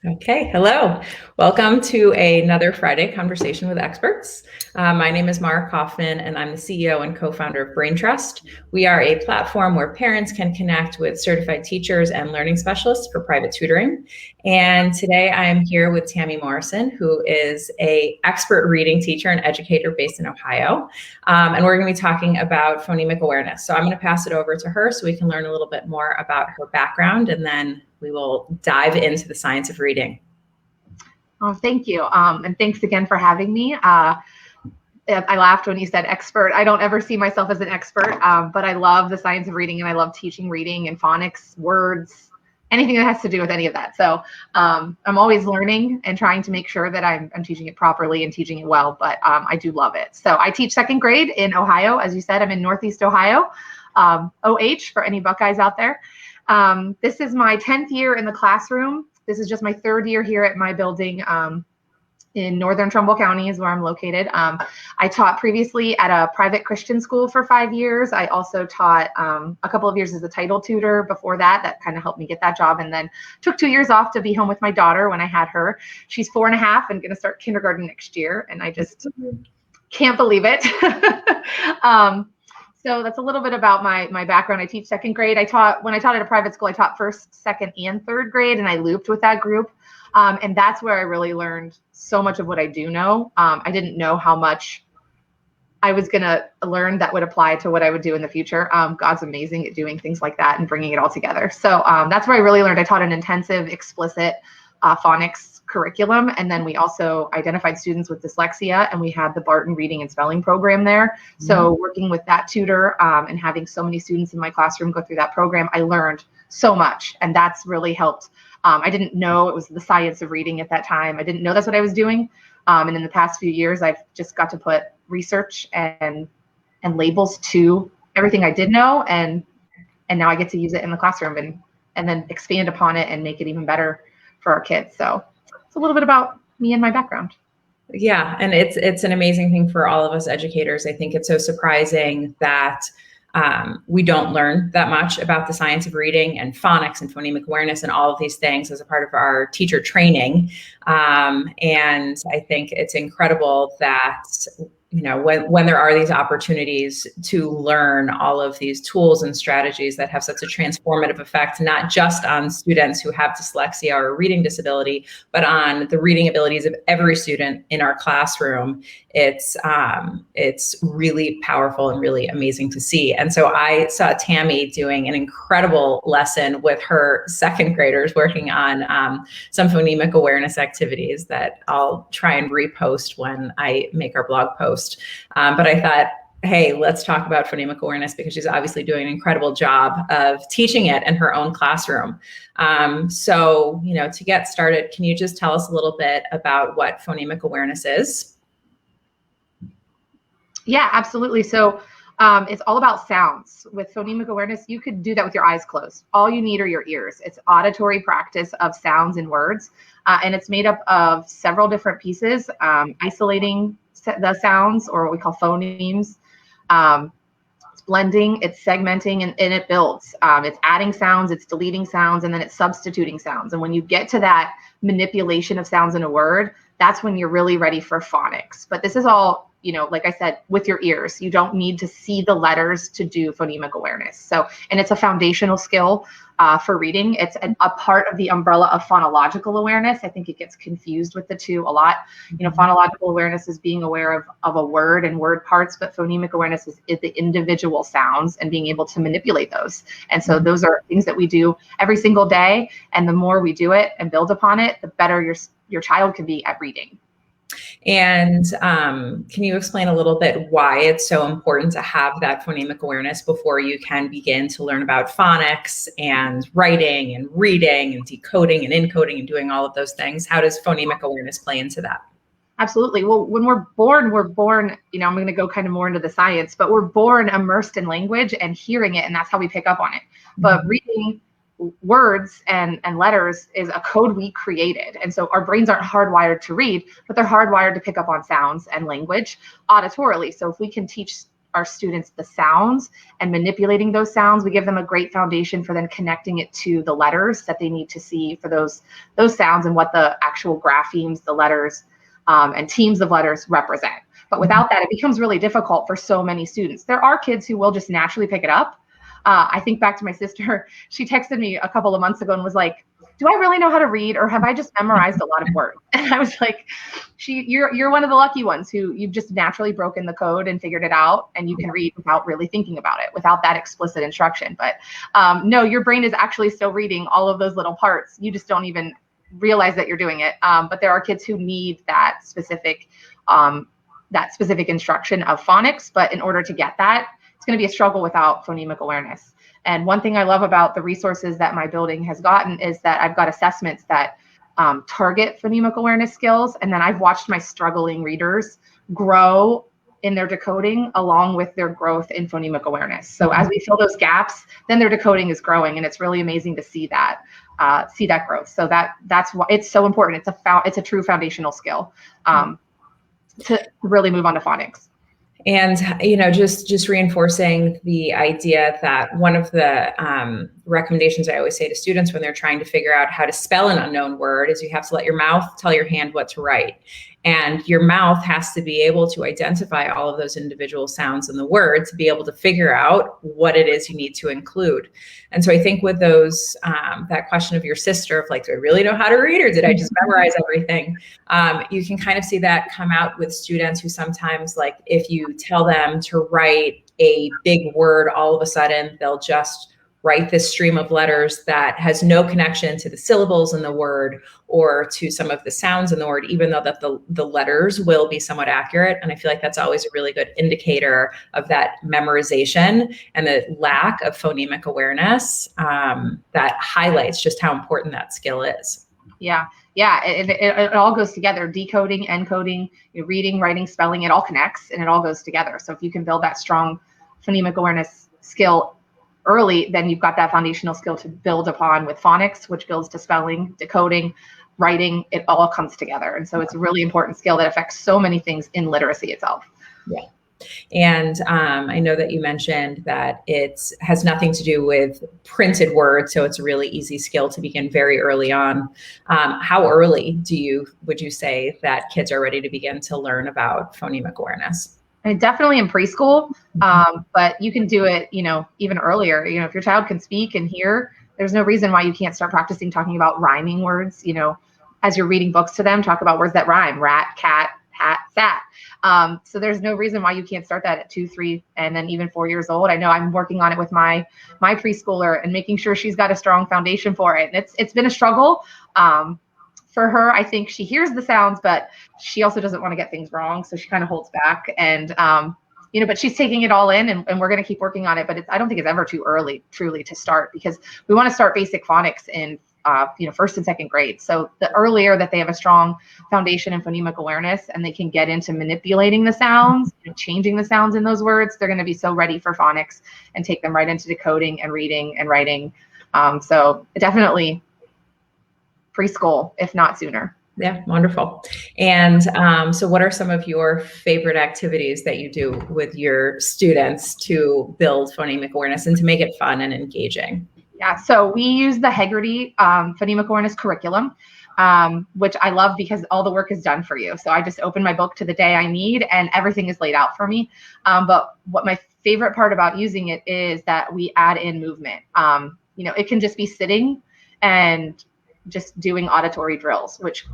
Okay, hello. Welcome to another Friday Conversation with Experts. My name is Mara Kaufman, and I'm the CEO and co-founder of Brain Trust. We are a platform where parents can connect with certified teachers and learning specialists for private tutoring. And today I am here with Tami Morrison, who is an expert reading teacher and educator based in Ohio. And we're going to be talking about phonemic awareness. So I'm going to pass it over to her so we can learn a little bit more about her background, and then we will dive into the science of reading. Oh, thank you. And thanks again for having me. I laughed when you said expert. I don't ever see myself as an expert, but I love the science of reading, and I love teaching reading and phonics, words, anything that has to do with any of that. So I'm always learning and trying to make sure that I'm teaching it properly and teaching it well, but I do love it. So I teach second grade in Ohio. As you said, I'm in Northeast Ohio, OH for any Buckeyes out there. This is my 10th year in the classroom. This is just my third year here at my building in northern Trumbull County is where I'm located. I taught previously at a private Christian school for 5 years. I also taught a couple of years as a title tutor before that. That kind of helped me get that job, and then took 2 years off to be home with my daughter when I had her. She's 4.5 and going to start kindergarten next year, and I just can't believe it. So that's a little bit about my background. I teach second grade. When I taught at a private school, I taught first, second, and third grade, and I looped with that group. And that's where I really learned so much of what I do know. I didn't know how much I was going to learn that would apply to what I would do in the future. God's amazing at doing things like that and bringing it all together. So that's where I really learned. I taught an intensive, explicit phonics curriculum, and then we also identified students with dyslexia, and we had the Barton reading and spelling program there. So working with that tutor and having so many students in my classroom go through that program, I learned so much, and that's really helped. I didn't know it was the science of reading at that time. I didn't know that's what I was doing, and in the past few years I've just got to put research and labels to everything I did know, and now I get to use it in the classroom and then expand upon it and make it even better for our kids. So it's a little bit about me and my background. Yeah, and it's an amazing thing for all of us educators. I think it's so surprising that we don't learn that much about the science of reading and phonics and phonemic awareness and all of these things as a part of our teacher training. And I think it's incredible that when there are these opportunities to learn all of these tools and strategies that have such a transformative effect, not just on students who have dyslexia or a reading disability, but on the reading abilities of every student in our classroom, it's really powerful and really amazing to see. And so I saw Tami doing an incredible lesson with her second graders working on some phonemic awareness activities that I'll try and repost when I make our blog post. But I thought, hey, let's talk about phonemic awareness because she's obviously doing an incredible job of teaching it in her own classroom. So, to get started, can you just tell us a little bit about what phonemic awareness is? Yeah, absolutely. So it's all about sounds. With phonemic awareness, you could do that with your eyes closed. All you need are your ears. It's auditory practice of sounds and words. And it's made up of several different pieces, isolating the sounds, or what we call phonemes. It's blending, it's segmenting, and it builds. It's adding sounds, it's deleting sounds, and then it's substituting sounds. And when you get to that manipulation of sounds in a word, that's when you're really ready for phonics. But this is all, like I said, with your ears. You don't need to see the letters to do phonemic awareness. So, and it's a foundational skill for reading. It's a part of the umbrella of phonological awareness. I think it gets confused with the two a lot. Phonological awareness is being aware of a word and word parts, but phonemic awareness is the individual sounds and being able to manipulate those. And so those are things that we do every single day. And the more we do it and build upon it, the better your child can be at reading. And can you explain a little bit why it's so important to have that phonemic awareness before you can begin to learn about phonics and writing and reading and decoding and encoding and doing all of those things? How does phonemic awareness play into that? Absolutely. Well, when we're born, I'm going to go kind of more into the science, but we're born immersed in language and hearing it, and that's how we pick up on it. But reading words and letters is a code we created. And so our brains aren't hardwired to read, but they're hardwired to pick up on sounds and language auditorily. So if we can teach our students the sounds and manipulating those sounds. We give them a great foundation for then connecting it to the letters that they need to see for those sounds and what the actual graphemes, the letters, and teams of letters represent. But without that, it becomes really difficult for so many students. There are kids who will just naturally pick it up. I think back to my sister. She texted me a couple of months ago and was like, do I really know how to read, or have I just memorized a lot of words? And I was like, you're one of the lucky ones who you've just naturally broken the code and figured it out, and you can read without really thinking about it, without that explicit instruction. But no, your brain is actually still reading all of those little parts. You just don't even realize that you're doing it. But there are kids who need that specific instruction of phonics. But in order to get that, it's going to be a struggle without phonemic awareness. And one thing I love about the resources that my building has gotten is that I've got assessments that target phonemic awareness skills. And then I've watched my struggling readers grow in their decoding along with their growth in phonemic awareness. So as we fill those gaps, then their decoding is growing. And it's really amazing to see that growth. So that's why it's so important. It's a true foundational skill to really move on to phonics. And, just reinforcing the idea that one of the recommendations I always say to students when they're trying to figure out how to spell an unknown word is you have to let your mouth tell your hand what to write. And your mouth has to be able to identify all of those individual sounds in the word to be able to figure out what it is you need to include. And so I think with those, that question of your sister of like, do I really know how to read, or did I just memorize everything? You can kind of see that come out with students who sometimes, like, if you tell them to write a big word, all of a sudden they'll just write this stream of letters that has no connection to the syllables in the word or to some of the sounds in the word, even though that the letters will be somewhat accurate. And I feel like that's always a really good indicator of that memorization and the lack of phonemic awareness that highlights just how important that skill is. Yeah. It all goes together. Decoding, encoding, reading, writing, spelling, it all connects and it all goes together. So if you can build that strong phonemic awareness skill early, then you've got that foundational skill to build upon with phonics, which builds to spelling, decoding, writing. It all comes together. And so it's a really important skill that affects so many things in literacy itself. Yeah. And I know that you mentioned that it has nothing to do with printed words, so it's a really easy skill to begin very early on. How early would you say that kids are ready to begin to learn about phonemic awareness? And definitely in preschool, but you can do it, even earlier. If your child can speak and hear, there's no reason why you can't start practicing talking about rhyming words. As you're reading books to them, talk about words that rhyme: rat, cat, hat, sat. So there's no reason why you can't start that at 2, 3, and then even 4 years old. I know I'm working on it with my preschooler and making sure she's got a strong foundation for it. And it's been a struggle. For her, I think she hears the sounds, but she also doesn't want to get things wrong. So she kind of holds back and, but she's taking it all in and we're going to keep working on it. But I don't think it's ever too early truly to start, because we want to start basic phonics in, first and second grade. So the earlier that they have a strong foundation in phonemic awareness and they can get into manipulating the sounds, changing the sounds in those words, they're going to be so ready for phonics and take them right into decoding and reading and writing. So definitely preschool, if not sooner. Yeah, wonderful. And so what are some of your favorite activities that you do with your students to build phonemic awareness and to make it fun and engaging? Yeah, so we use the Heggerty phonemic awareness curriculum, which I love because all the work is done for you. So I just open my book to the day I need and everything is laid out for me. But what my favorite part about using it is that we add in movement. It can just be sitting and just doing auditory drills, which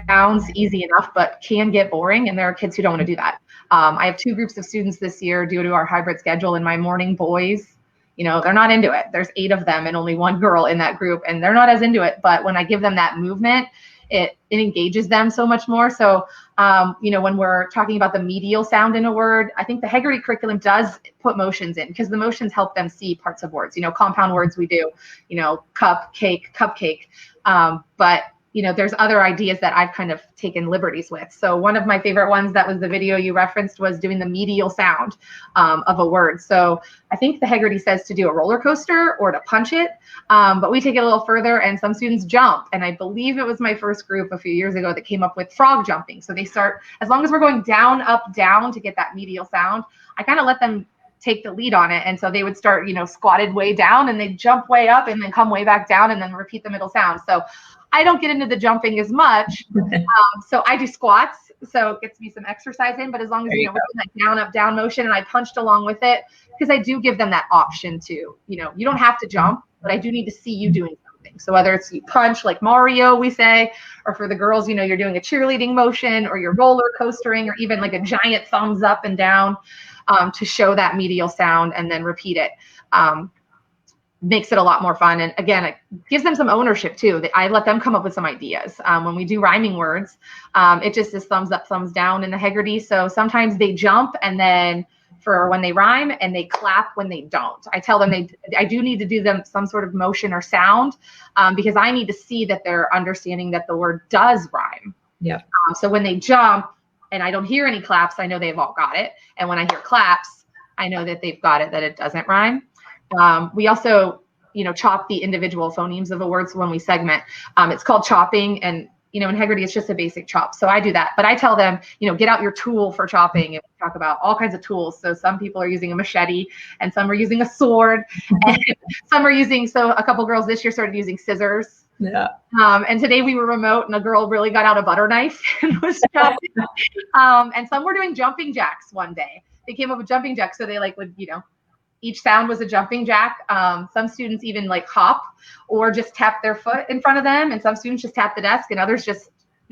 sounds easy enough, but can get boring. And there are kids who don't want to do that. I have 2 groups of students this year due to our hybrid schedule, and my morning boys, they're not into it. There's 8 of them and only 1 girl in that group, and they're not as into it. But when I give them that movement, it engages them so much more. So, when we're talking about the medial sound in a word, I think the Heggerty curriculum does put motions in, because the motions help them see parts of words. Compound words we do, cup, cake, cupcake. But there's other ideas that I've kind of taken liberties with. So one of my favorite ones, that was the video you referenced, was doing the medial sound of a word. So I think the Heggerty says to do a roller coaster or to punch it, but we take it a little further and some students jump. And I believe it was my first group a few years ago that came up with frog jumping. So they start, as long as we're going down, up, down to get that medial sound, I kind of let them take the lead on it. And so they would start, squatted way down and they'd jump way up and then come way back down and then repeat the middle sound. So I don't get into the jumping as much. So I do squats. So it gets me some exercise in, but as long as, we're doing that down, up, down motion and I punched along with it, because I do give them that option too. You don't have to jump, but I do need to see you doing something. So whether it's you punch like Mario, we say, or for the girls, you're doing a cheerleading motion or you're roller coastering or even like a giant thumbs up and down to show that medial sound and then repeat it. Makes it a lot more fun. And again, it gives them some ownership too. I let them come up with some ideas. When we do rhyming words, it just is thumbs up, thumbs down in the Heggerty. So sometimes they jump and then for when they rhyme and they clap when they don't. I tell them I do need to do them some sort of motion or sound because I need to see that they're understanding that the word does rhyme. Yeah. So when they jump and I don't hear any claps, I know they've all got it. And when I hear claps, I know that they've got it, that it doesn't rhyme. We also, chop the individual phonemes of a word. So when we segment, it's called chopping. And, in Heggerty, it's just a basic chop. So I do that. But I tell them, get out your tool for chopping. And we talk about all kinds of tools. So some people are using a machete and some are using a sword. And some are using, so a couple girls this year started using scissors. Yeah. And today we were remote and a girl really got out a butter knife and was chopping. And some were doing jumping jacks one day. They came up with jumping jacks. So they would, each sound was a jumping jack. Some students even hop or just tap their foot in front of them. And some students just tap the desk and others just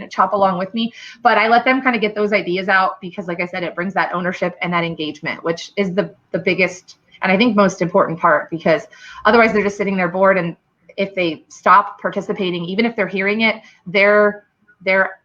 chop along with me. But I let them kind of get those ideas out because like I said, it brings that ownership and that engagement, which is the biggest and I think most important part, because otherwise they're just sitting there bored. And if they stop participating, even if they're hearing it, they're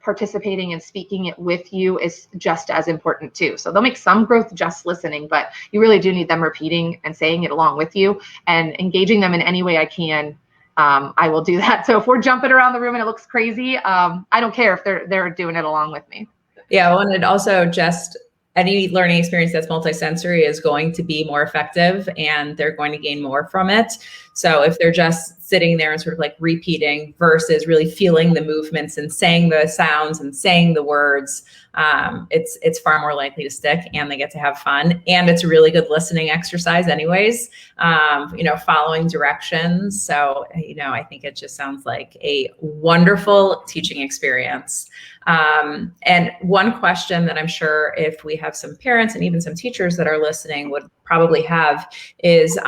participating and speaking it with you is just as important too. So they'll make some growth just listening, but you really do need them repeating and saying it along with you and engaging them in any way I can. I will do that. So if we're jumping around the room and it looks crazy, I don't care if they're doing it along with me. Yeah, well, and it also just any learning experience that's multisensory is going to be more effective and they're going to gain more from it. So if they're just sitting there and sort of repeating versus really feeling the movements and saying the sounds and saying the words, it's far more likely to stick and they get to have fun. And it's a really good listening exercise anyways, following directions. So, I think it just sounds like a wonderful teaching experience. And one question that I'm sure if we have some parents and even some teachers that are listening would probably have is,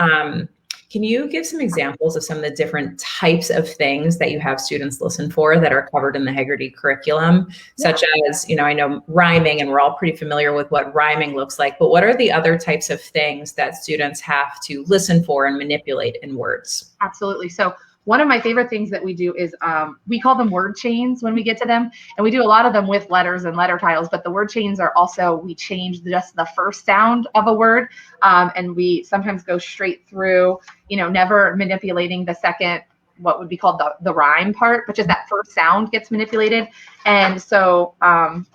can you give some examples of some of the different types of things that you have students listen for that are covered in the Heggerty curriculum, such as, I know rhyming, and we're all pretty familiar with what rhyming looks like, but what are the other types of things that students have to listen for and manipulate in words? Absolutely. So one of my favorite things that we do is we call them word chains when we get to them. And we do a lot of them with letters and letter tiles, but the word chains are also, we change just the first sound of a word. And we sometimes go straight through, never manipulating the second, what would be called the rhyme part, but just that first sound gets manipulated. And so I'm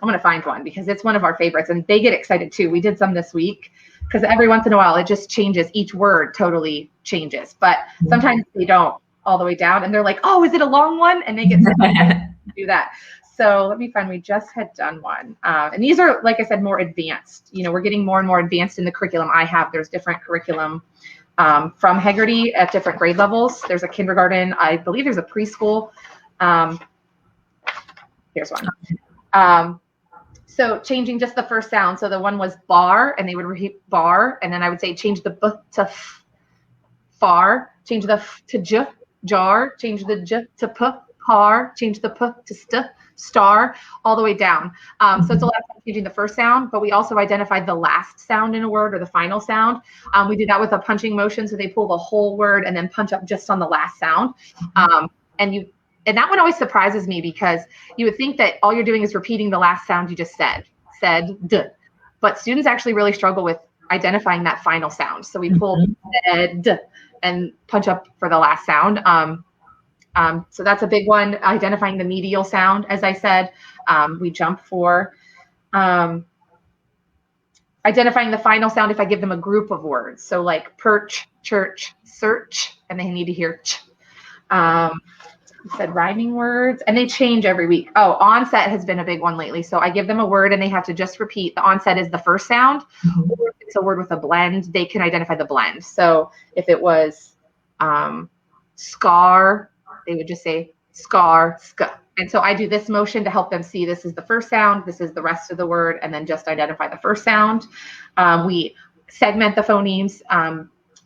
going to find one because it's one of our favorites and they get excited too. We did some this week because every once in a while it just changes. Each word totally changes, but sometimes they don't all the way down and they're like, oh, is it a long one? And they get to do that. So let me find, we just had done one. And these are, like I said, more advanced. We're getting more and more advanced in the curriculum I have. There's different curriculum from Heggerty at different grade levels. There's a kindergarten, I believe there's a preschool. Here's one. So changing just the first sound. So the one was bar, and they would repeat bar, and then I would say change the b to f, far, change the f to j, jar, change the j to p, par, change the p to st, star, all the way down. So it's a lot of changing the first sound, but we also identified the last sound in a word or the final sound. We do that with a punching motion. So they pull the whole word and then punch up just on the last sound. And that one always surprises me because you would think that all you're doing is repeating the last sound you just said d. But students actually really struggle with identifying that final sound. So we pull d and punch up for the last sound. So that's a big one, identifying the medial sound, as I said. We jump for identifying the final sound if I give them a group of words. So like perch, church, search, and they need to hear ch. You said rhyming words, and they change every week. Oh, onset has been a big one lately. So I give them a word and they have to just repeat. The onset is the first sound, or if it's a word with a blend, they can identify the blend. So if it was scar, they would just say scar, ska. And so I do this motion to help them see this is the first sound, this is the rest of the word, and then just identify the first sound. We segment the phonemes.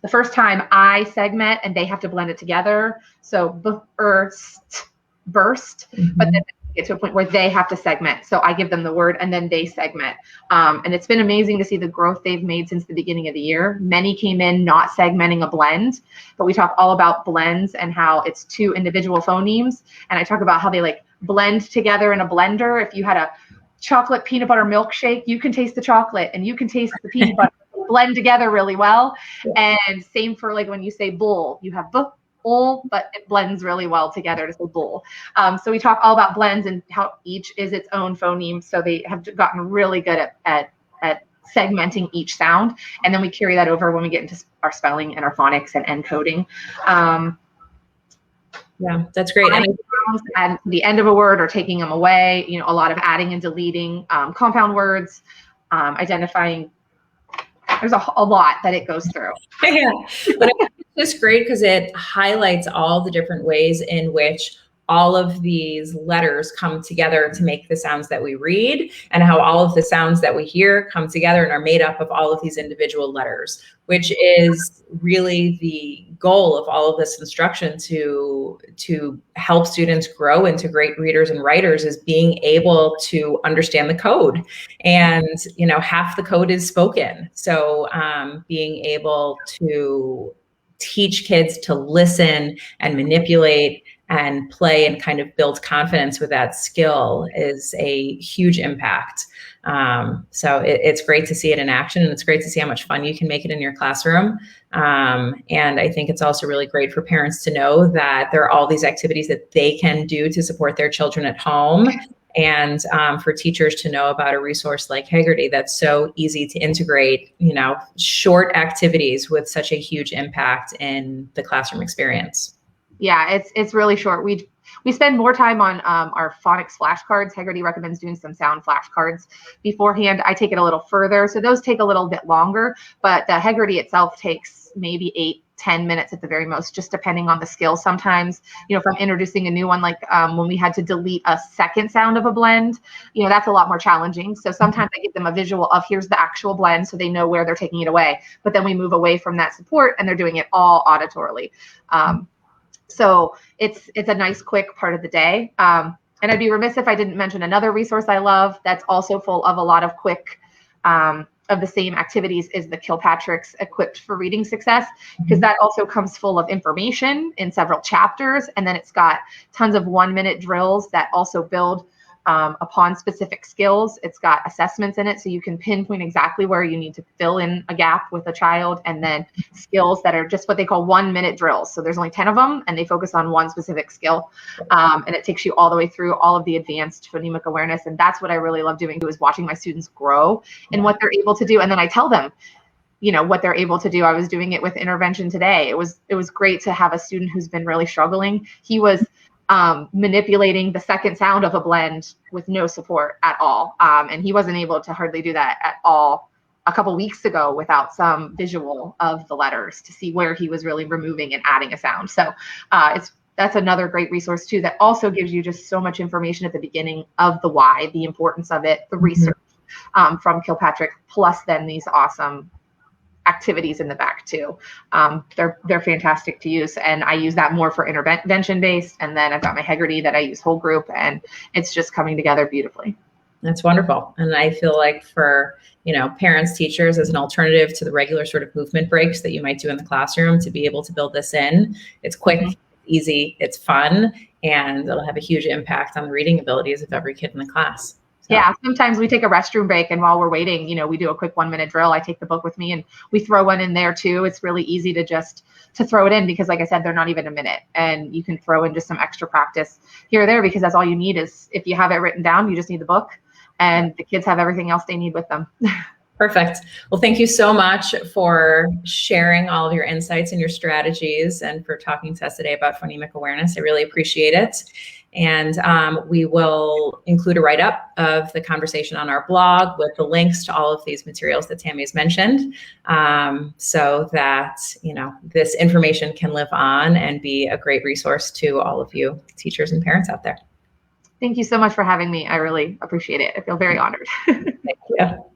The first time I segment and they have to blend it together. So burst, but then get to a point where they have to segment. So I give them the word and then they segment. And it's been amazing to see the growth they've made since the beginning of the year. Many came in not segmenting a blend, but we talk all about blends and how it's two individual phonemes. And I talk about how they like blend together in a blender. If you had a chocolate peanut butter milkshake, you can taste the chocolate and you can taste the peanut butter. Blend together really well. And same for like when you say bull, you have bull, but it blends really well together to say bull. So we talk all about blends and how each is its own phoneme. So they have gotten really good at segmenting each sound. And then we carry that over when we get into our spelling and our phonics and encoding. Yeah, that's great. And at the end of a word or taking them away, you know, a lot of adding and deleting compound words, identifying. There's a lot that it goes through. Yeah, but it's just great because it highlights all the different ways in which all of these letters come together to make the sounds that we read, and how all of the sounds that we hear come together and are made up of all of these individual letters, which is really the goal of all of this instruction to help students grow into great readers and writers, is being able to understand the code. And, you know, half the code is spoken. So being able to teach kids to listen and manipulate and play and kind of build confidence with that skill is a huge impact. So it's great to see it in action, and it's great to see how much fun you can make it in your classroom. And I think it's also really great for parents to know that there are all these activities that they can do to support their children at home. And for teachers to know about a resource like Heggerty that's so easy to integrate, you know, short activities with such a huge impact in the classroom experience. Yeah, it's really short. We spend more time on our phonics flashcards. Heggerty recommends doing some sound flashcards beforehand. I take it a little further. So those take a little bit longer, but the Heggerty itself takes maybe 8-10 minutes at the very most, just depending on the skill. Sometimes, you know, if I'm introducing a new one, like when we had to delete a second sound of a blend, you know, that's a lot more challenging. So sometimes I give them a visual of here's the actual blend so they know where they're taking it away. But then we move away from that support and they're doing it all auditorily. So it's a nice, quick part of the day. And I'd be remiss if I didn't mention another resource I love that's also full of a lot of quick of the same activities is the Kilpatrick's Equipped for Reading Success, because that also comes full of information in several chapters. And then it's got tons of 1-minute drills that also build upon specific skills. It's got assessments in it, so you can pinpoint exactly where you need to fill in a gap with a child, and then skills that are just what they call 1-minute drills. So there's only 10 of them, and they focus on one specific skill. And it takes you all the way through all of the advanced phonemic awareness. And that's what I really love doing, is watching my students grow in what they're able to do. And then I tell them, you know, what they're able to do. I was doing it with intervention today. It was great to have a student who's been really struggling. He was manipulating the second sound of a blend with no support at all. And he wasn't able to hardly do that at all a couple weeks ago without some visual of the letters to see where he was really removing and adding a sound. So that's another great resource too, that also gives you just so much information at the beginning of the why, the importance of it, the research from Kilpatrick, plus then these awesome activities in the back too. They're fantastic to use, and I use that more for intervention based. And then I've got my Heggerty that I use whole group, and it's just coming together beautifully. That's wonderful. And I feel like for, you know, parents, teachers, as an alternative to the regular sort of movement breaks that you might do in the classroom, to be able to build this in, it's quick, easy, it's fun, and it'll have a huge impact on the reading abilities of every kid in the class. Yeah, sometimes we take a restroom break, and while we're waiting, you know, we do a quick 1-minute drill. I take the book with me and we throw one in there too. It's really easy to throw it in, because like I said, they're not even a minute, and you can throw in just some extra practice here or there, because that's all you need. Is if you have it written down, you just need the book, and the kids have everything else they need with them. Perfect. Well, thank you so much for sharing all of your insights and your strategies and for talking to us today about phonemic awareness. I really appreciate it. And we will include a write-up of the conversation on our blog with the links to all of these materials that Tami has mentioned, so that, you know, this information can live on and be a great resource to all of you teachers and parents out there. Thank you so much for having me. I really appreciate it. I feel very honored. Thank you.